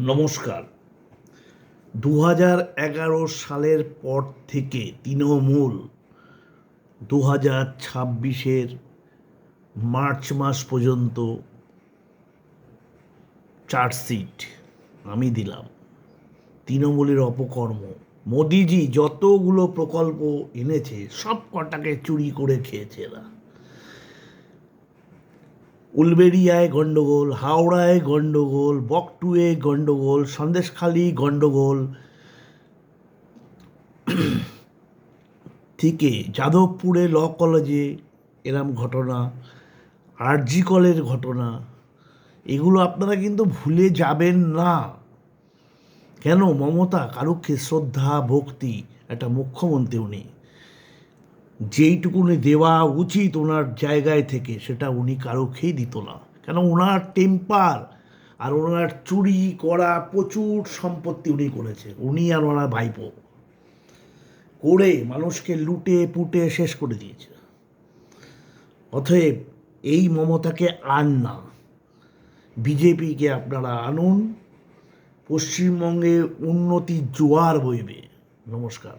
নমস্কার। 2011 সালের পর থেকে তৃণমূল 2026-এর মার্চ মাস পর্যন্ত চার্জশিট আমি দিলাম। তৃণমূলের অপকর্ম, মোদিজি যতগুলো প্রকল্প এনেছে সব কটাকে চুরি করে খেয়েছে এরা। উলবেড়িয়ায় গণ্ডগোল, হাওড়ায় গণ্ডগোল, বকটুয়ে গণ্ডগোল, সন্দেশখালি গণ্ডগোল থেকে যাদবপুরে ল কলেজে এরম ঘটনা, আরজি কলের ঘটনা, এগুলো আপনারা কিন্তু ভুলে যাবেন না। কেন? মমতা কারুকে শ্রদ্ধা ভক্তি, একটা মুখ্যমন্ত্রী উনি, যেইটুকুনি দেওয়া উচিত ওনার জায়গায় থেকে সেটা উনি কারুকেই দিত না। কেন? ওনার টেম্পার আর ওনার চুরি করা প্রচুর সম্পত্তি উনি করেছে, উনি আর ওনার ভাইপো করে মানুষকে লুটে পুটে শেষ করে দিয়েছে। অতএব এই মমতাকে আন না, বিজেপিকে আপনারা আনুন, পশ্চিমবঙ্গে উন্নতির জোয়ার বইবে। নমস্কার।